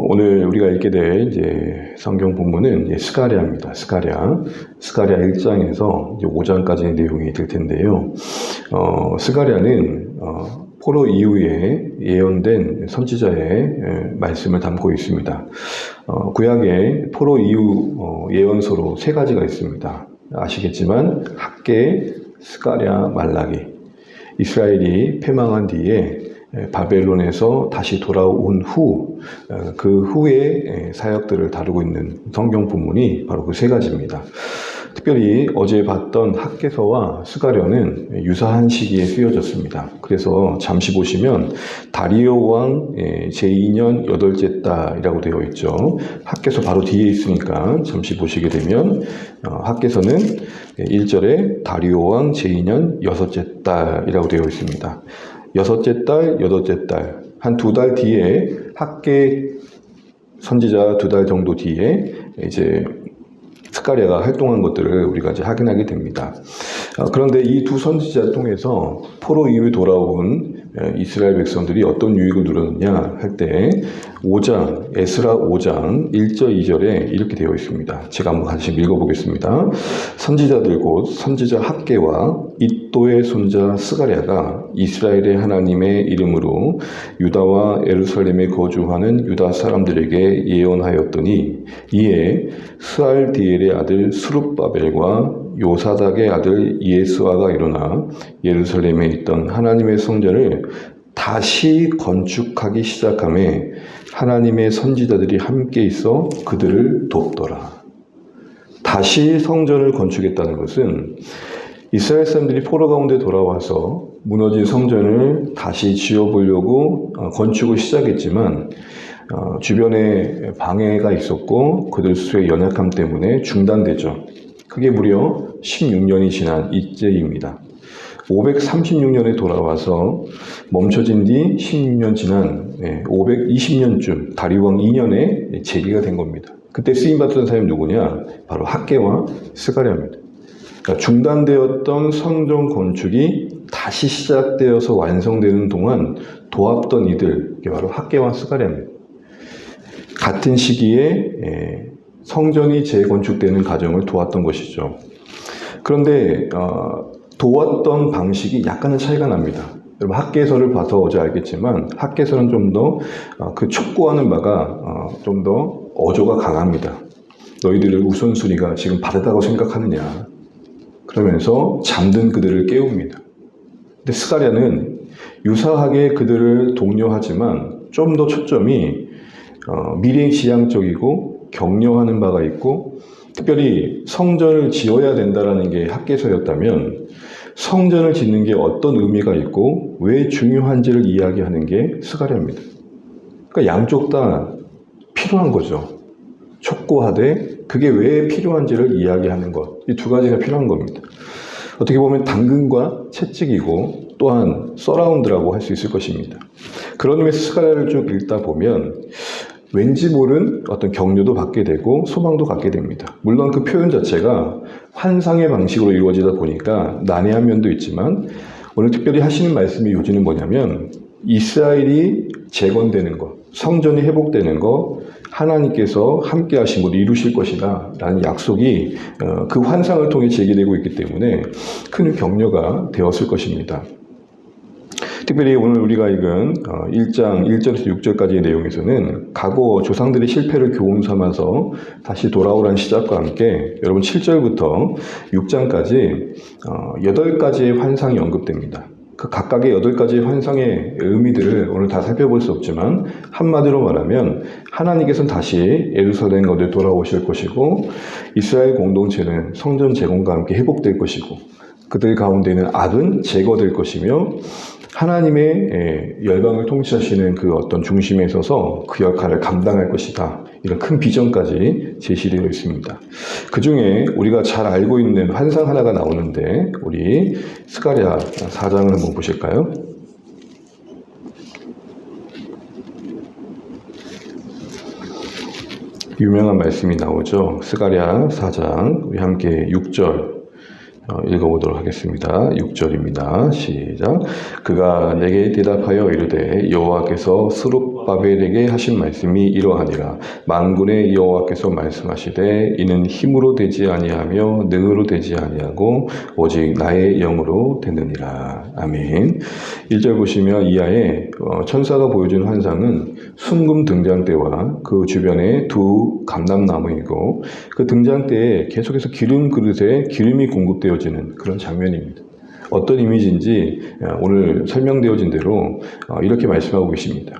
오늘 우리가 읽게 될 이제 성경 본문은 이제 스가랴입니다. 스가랴 1장에서 이제 5장까지의 내용이 될 텐데요. 스가랴는 포로 이후에 예언된 선지자의 말씀을 담고 있습니다. 구약에 포로 이후 예언서로 세 가지가 있습니다. 아시겠지만 학개, 스가랴, 말라기. 이스라엘이 패망한 뒤에 바벨론에서 다시 돌아온 후, 그 후의 사역들을 다루고 있는 성경 본문이 바로 그 세 가지입니다. 특별히 어제 봤던 학개서와 스가랴는 유사한 시기에 쓰여졌습니다. 그래서 잠시 보시면 다리오 왕 제2년 8째 달이라고 되어 있죠. 학개서 바로 뒤에 있으니까 잠시 보시게 되면 학개서는 1절에 다리오 왕 제2년 6째 달이라고 되어 있습니다. 6째 달, 8째 달, 한 2달 뒤에 학개 선지자 2달 정도 뒤에 이제 스가랴가 활동한 것들을 우리가 이제 확인하게 됩니다. 그런데 이 두 선지자를 통해서 포로 이후에 돌아온 이스라엘 백성들이 어떤 유익을 누렸느냐 할 때 5장, 에스라 5장 1절 2절에 이렇게 되어 있습니다. 제가 한번 같이 읽어보겠습니다. 선지자들 곧 선지자 학개와 id도의 손자 스가랴가 이스라엘의 하나님의 이름으로 유다와 예루살렘에 거주하는 유다 사람들에게 예언하였더니 이에 스알디엘의 아들 스룹바벨과 요사닥의 아들 예스와가 일어나 예루살렘에 있던 하나님의 성전을 다시 건축하기 시작하매 하나님의 선지자들이 함께 있어 그들을 돕더라. 다시 성전을 건축했다는 것은 이스라엘 사람들이 포로 가운데 돌아와서 무너진 성전을 다시 지어보려고 건축을 시작했지만 주변에 방해가 있었고 그들 스스로의 연약함 때문에 중단되죠. 그게 무려 16년이 지난 이때입니다. 536년에 돌아와서 멈춰진 뒤 16년 지난 520년쯤 다리왕 2년에 재개가 된 겁니다. 그때 쓰임받던 사람이 누구냐? 바로 학개와 스가랴입니다. 그러니까 중단되었던 성전 건축이 다시 시작되어서 완성되는 동안 도왔던 이들, 이게 바로 학개와 스가랴입니다. 같은 시기에 성전이 재건축되는 과정을 도왔던 것이죠. 그런데 도왔던 방식이 약간은 차이가 납니다. 여러분 학개서를 봐서 어제 알겠지만 학개서는 좀 더 그 촉구하는 바가 좀 더 어조가 강합니다. 너희들의 우선순위가 지금 바르다고 생각하느냐. 그러면서 잠든 그들을 깨웁니다. 근데 스가랴는 유사하게 그들을 독려하지만 좀 더 초점이 미래지향적이고 격려하는 바가 있고 특별히 성전을 지어야 된다라는 게 학개서였다면 성전을 짓는 게 어떤 의미가 있고 왜 중요한지를 이야기하는 게 스가랴입니다. 그러니까 양쪽 다 필요한 거죠. 촉구하되 그게 왜 필요한지를 이야기하는 것. 이 두 가지가 필요한 겁니다. 어떻게 보면 당근과 채찍이고 또한 서라운드라고 할 수 있을 것입니다. 그런 의미에서 스가랴를 쭉 읽다 보면 왠지 모른 어떤 격려도 받게 되고 소망도 갖게 됩니다. 물론 그 표현 자체가 환상의 방식으로 이루어지다 보니까 난해한 면도 있지만 오늘 특별히 하시는 말씀의 요지는 뭐냐면 이스라엘이 재건되는 것, 성전이 회복되는 것, 하나님께서 함께 하신 것 이루실 것이다 라는 약속이 그 환상을 통해 제기되고 있기 때문에 큰 격려가 되었을 것입니다. 특별히 오늘 우리가 읽은 1장 1절에서 6절까지의 내용에서는 과거 조상들의 실패를 교훈 삼아서 다시 돌아오라는 시작과 함께 여러분 7절부터 6장까지 8가지의 환상이 언급됩니다. 그 각각의 8가지의 환상의 의미들을 오늘 다 살펴볼 수 없지만 한마디로 말하면 하나님께서는 다시 예루살렘 거리에 돌아오실 것이고 이스라엘 공동체는 성전 재건과 함께 회복될 것이고 그들 가운데는 악은 제거될 것이며 하나님의 열방을 통치하시는 그 어떤 중심에 서서 그 역할을 감당할 것이다. 이런 큰 비전까지 제시되어 있습니다. 그 중에 우리가 잘 알고 있는 환상 하나가 나오는데 우리 스가랴 4장을 한번 보실까요? 유명한 말씀이 나오죠. 스가랴 4장 우리 함께 6절 읽어보도록 하겠습니다. 6절입니다. 시작. 그가 내게 대답하여 이르되 여호와께서 스룹 zorob바벨에게 하신 말씀이 이러하니라. 만군의 여호와께서 말씀하시되 이는 힘으로 되지 아니하며 능으로 되지 아니하고 오직 나의 영으로 되느니라. 아멘. 1절 보시면 이하에 천사가 보여준 환상은 순금 등잔대와 그 주변에 두 감람나무이고 그 등잔대에 계속해서 기름 그릇에 기름이 공급되어지는 그런 장면입니다. 어떤 이미지인지 오늘 설명되어진 대로 이렇게 말씀하고 계십니다.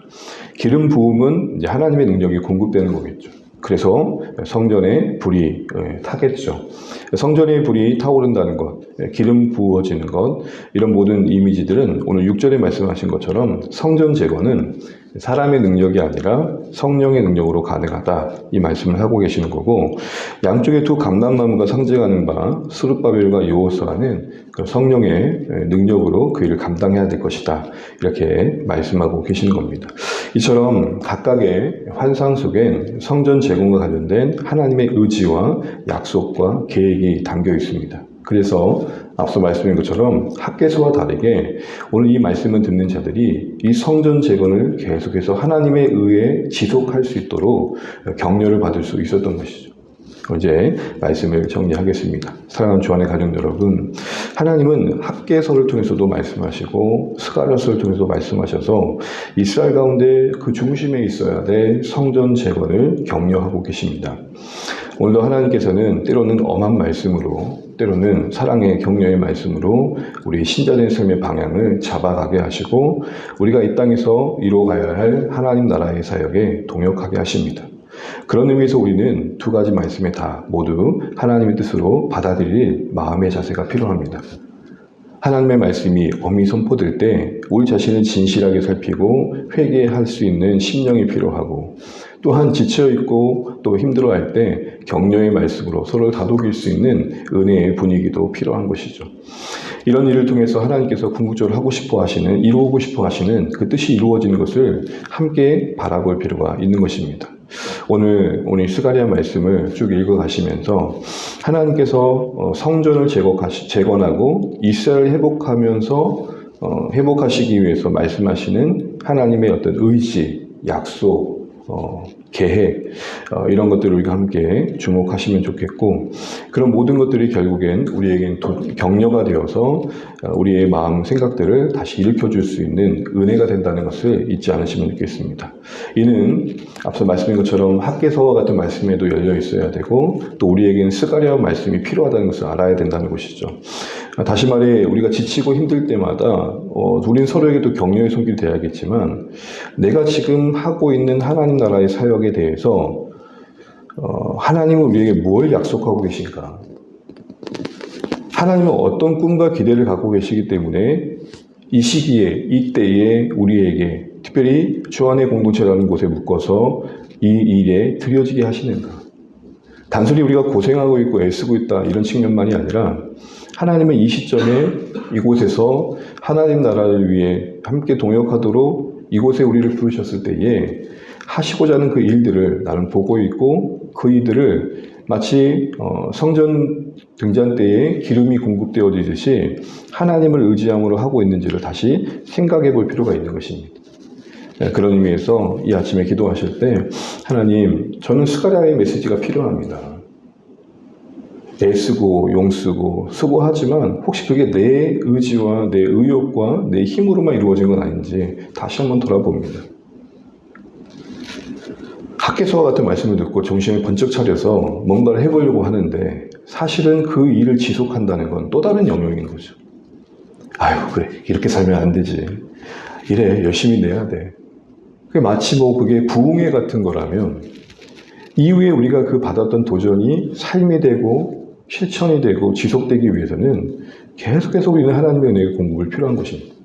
기름 부음은 이제 하나님의 능력이 공급되는 거겠죠. 그래서 성전에 불이 타겠죠. 성전에 불이 타오른다는 것, 기름 부어지는 것, 이런 모든 이미지들은 오늘 6절에 말씀하신 것처럼 성전 제거는 사람의 능력이 아니라 성령의 능력으로 가능하다, 이 말씀을 하고 계시는 거고, 양쪽에 두 감람나무가 상징하는 바 스룹바벨과 여호수아는 그 성령의 능력으로 그 일을 감당해야 될 것이다, 이렇게 말씀하고 계시는 겁니다. 이처럼 각각의 환상 속엔 성전 제공과 관련된 하나님의 의지와 약속과 계획이 담겨 있습니다. 그래서 앞서 말씀드린 것처럼 학개서와 다르게 오늘 이 말씀을 듣는 자들이 이 성전 재건을 계속해서 하나님의 의에 지속할 수 있도록 격려를 받을 수 있었던 것이죠. 이제 말씀을 정리하겠습니다. 사랑하는 주안의 가족 여러분, 하나님은 학개서를 통해서도 말씀하시고 스가랴서를 통해서 말씀하셔서 이스라엘 가운데 그 중심에 있어야 될 성전 재건을 격려하고 계십니다. 오늘도 하나님께서는 때로는 엄한 말씀으로, 때로는 사랑의 격려의 말씀으로 우리 신자된 삶의 방향을 잡아가게 하시고 우리가 이 땅에서 이루어가야 할 하나님 나라의 사역에 동역하게 하십니다. 그런 의미에서 우리는 두 가지 말씀에 다 모두 하나님의 뜻으로 받아들일 마음의 자세가 필요합니다. 하나님의 말씀이 엄히 선포될 때 우리 자신을 진실하게 살피고 회개할 수 있는 심령이 필요하고, 또한 지쳐있고 또 힘들어할 때 격려의 말씀으로 서로를 다독일 수 있는 은혜의 분위기도 필요한 것이죠. 이런 일을 통해서 하나님께서 궁극적으로 하고 싶어 하시는, 이루고 싶어 하시는 그 뜻이 이루어지는 것을 함께 바라볼 필요가 있는 것입니다. 오늘 스가랴 말씀을 쭉 읽어가시면서 하나님께서 성전을 재건하고 이스라엘을 회복하시기 위해서 말씀하시는 하나님의 어떤 의지, 약속, 계획, 이런 것들을 우리가 함께 주목하시면 좋겠고, 그런 모든 것들이 결국엔 우리에겐 격려가 되어서 우리의 마음 생각들을 다시 일으켜줄 수 있는 은혜가 된다는 것을 잊지 않으시면 좋겠습니다. 이는 앞서 말씀인 것처럼 학개서와 같은 말씀에도 열려 있어야 되고, 또 우리에겐 스가랴 말씀이 필요하다는 것을 알아야 된다는 것이죠. 다시 말해 우리가 지치고 힘들 때마다 우리는 서로에게도 격려의 손길이 돼야겠지만, 내가 지금 하고 있는 하나님 나라의 사역에 대해서 하나님은 우리에게 뭘 약속하고 계신가? 하나님은 어떤 꿈과 기대를 갖고 계시기 때문에 이 시기에, 이때에 우리에게 특별히 주안의 공동체라는 곳에 묶어서 이 일에 들여지게 하시는가? 단순히 우리가 고생하고 있고 애쓰고 있다, 이런 측면만이 아니라 하나님은 이 시점에 이곳에서 하나님 나라를 위해 함께 동역하도록 이곳에 우리를 부르셨을 때에 하시고자 하는 그 일들을 나는 보고 있고, 그 일들을 마치 성전 등잔대에 기름이 공급되어지듯이 하나님을 의지함으로 하고 있는지를 다시 생각해 볼 필요가 있는 것입니다. 그런 의미에서 이 아침에 기도하실 때, 하나님, 저는 스가랴의 메시지가 필요합니다. 애쓰고 용쓰고 수고하지만 혹시 그게 내 의지와 내 의욕과 내 힘으로만 이루어진 건 아닌지 다시 한번 돌아봅니다. 학개서와 같은 말씀을 듣고 정신을 번쩍 차려서 뭔가를 해보려고 하는데, 사실은 그 일을 지속한다는 건 또 다른 영역인 거죠. 아유, 그래, 이렇게 살면 안 되지. 이래, 열심히 내야 돼. 그게 마치 그게 부흥회 같은 거라면, 이후에 우리가 그 받았던 도전이 삶이 되고 실천이 되고 지속되기 위해서는 계속해서 우리는 하나님의 은혜의 공급을 필요한 것입니다.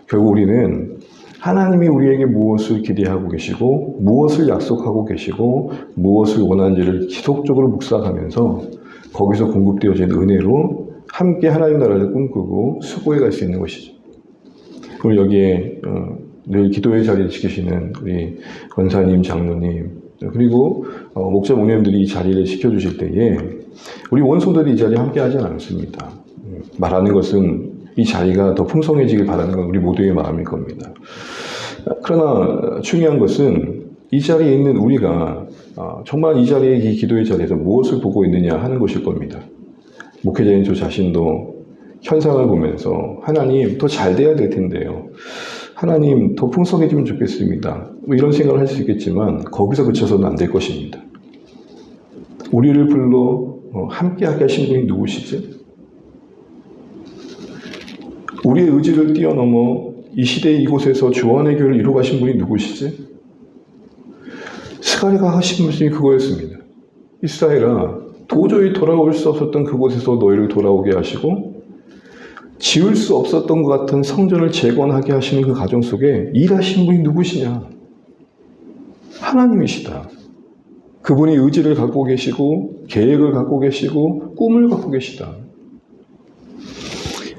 결국 우리는 하나님이 우리에게 무엇을 기대하고 계시고, 무엇을 약속하고 계시고, 무엇을 원하는지를 지속적으로 묵상하면서 거기서 공급되어진 은혜로 함께 하나님 나라를 꿈꾸고 수고해 갈 수 있는 것이죠. 그리고 여기에 늘 기도의 자리를 지키시는 우리 권사님, 장로님, 그리고 목자 목님들이 이 자리를 지켜주실 때에 우리 원소들이 이 자리에 함께 하지 않습니다. 말하는 것은 이 자리가 더 풍성해지길 바라는 건 우리 모두의 마음일 겁니다. 그러나 중요한 것은 이 자리에 있는 우리가 정말 이 자리에, 이 기도의 자리에서 무엇을 보고 있느냐 하는 것일 겁니다. 목회자인 저 자신도 현상을 보면서 하나님 더 잘 돼야 될 텐데요. 하나님 더 풍성해지면 좋겠습니다. 뭐 이런 생각을 할 수 있겠지만 거기서 그쳐서는 안 될 것입니다. 우리를 불러 함께하게 하신 분이 누구시지? 우리의 의지를 뛰어넘어 이 시대 이곳에서 주원의 교회를 이루어 가신 분이 누구시지? 스가랴가 하신 말씀이 그거였습니다. 이스라엘아, 도저히 돌아올 수 없었던 그곳에서 너희를 돌아오게 하시고 지을 수 없었던 것 같은 성전을 재건하게 하시는 그 가정 속에 일하신 분이 누구시냐? 하나님이시다. 그분이 의지를 갖고 계시고 계획을 갖고 계시고 꿈을 갖고 계시다.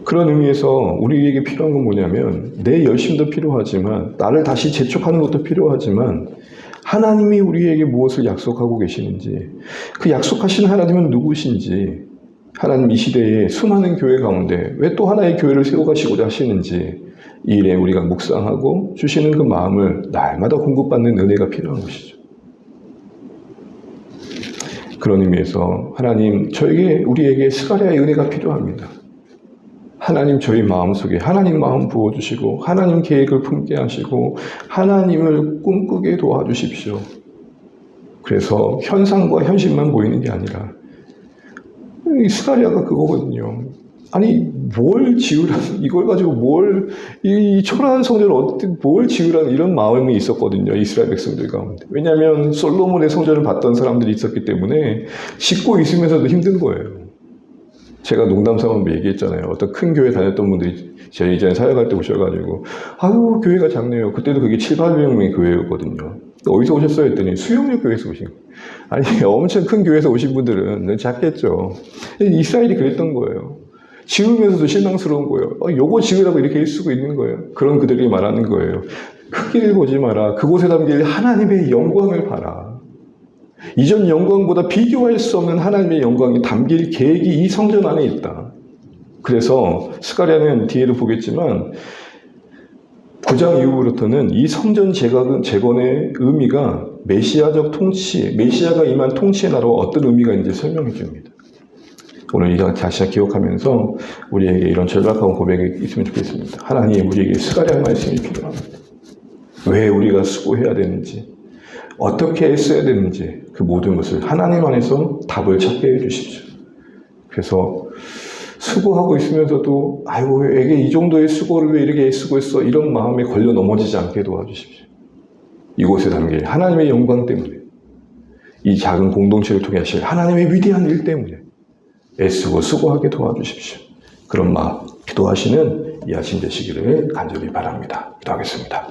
그런 의미에서 우리에게 필요한 건 뭐냐면 내 열심도 필요하지만 나를 다시 재촉하는 것도 필요하지만 하나님이 우리에게 무엇을 약속하고 계시는지, 그 약속하신 하나님은 누구신지, 하나님 이 시대에 수많은 교회 가운데 왜 또 하나의 교회를 세워가시고자 하시는지 이 일에 우리가 묵상하고 주시는 그 마음을 날마다 공급받는 은혜가 필요한 것이죠. 그런 의미에서 하나님, 우리에게 스가랴의 은혜가 필요합니다. 하나님 저희 마음속에 하나님 마음 부어주시고 하나님 계획을 품게 하시고 하나님을 꿈꾸게 도와주십시오. 그래서 현상과 현실만 보이는 게 아니라 이 스가랴가 그거거든요. 아니 뭘 지으라는, 이걸 가지고 이 초라한 성전을 어떻게 뭘 지으라는 이런 마음이 있었거든요. 이스라엘 백성들 가운데. 왜냐하면 솔로몬의 성전을 봤던 사람들이 있었기 때문에 짓고 있으면서도 힘든 거예요. 제가 농담삼아 얘기했잖아요. 어떤 큰 교회 다녔던 분들이 제가 이전에 사역할 때 오셔가지고 아유 교회가 작네요. 그때도 그게 700~800명의 교회였거든요. 어디서 오셨어요? 했더니 수영역 교회에서 오신 거예요. 아니 엄청 큰 교회에서 오신 분들은 작겠죠. 이스라엘이 그랬던 거예요. 지으면서도 실망스러운 거예요. 요거 지으라고 이렇게 쓰고 있는 거예요. 그런 그들이 말하는 거예요. 크기를 보지 마라. 그곳에 담길 하나님의 영광을 봐라. 이전 영광보다 비교할 수 없는 하나님의 영광이 담길 계획이 이 성전 안에 있다. 그래서 스가랴는 뒤에도 보겠지만 9장 이후부터는 이 성전 재건의 의미가 메시아적 통치, 메시아가 임한 통치의 나라와 어떤 의미가 있는지 설명해 줍니다. 오늘 이 다시 기억하면서 우리에게 이런 절박한 고백이 있으면 좋겠습니다. 하나님, 우리에게 스가랴의 말씀이 필요합니다. 왜 우리가 수고해야 되는지, 어떻게 애써야 되는지 그 모든 것을 하나님 안에서 답을 찾게 해주십시오. 그래서 수고하고 있으면서도 아이고 에게 이 정도의 수고를 왜 이렇게 애쓰고 있어, 이런 마음에 걸려 넘어지지 않게 도와주십시오. 이곳에 담길 하나님의 영광 때문에, 이 작은 공동체를 통해 하실 하나님의 위대한 일 때문에 애쓰고 수고하게 도와주십시오. 그런 마음 기도하시는 이 아침 되시기를 간절히 바랍니다. 기도하겠습니다.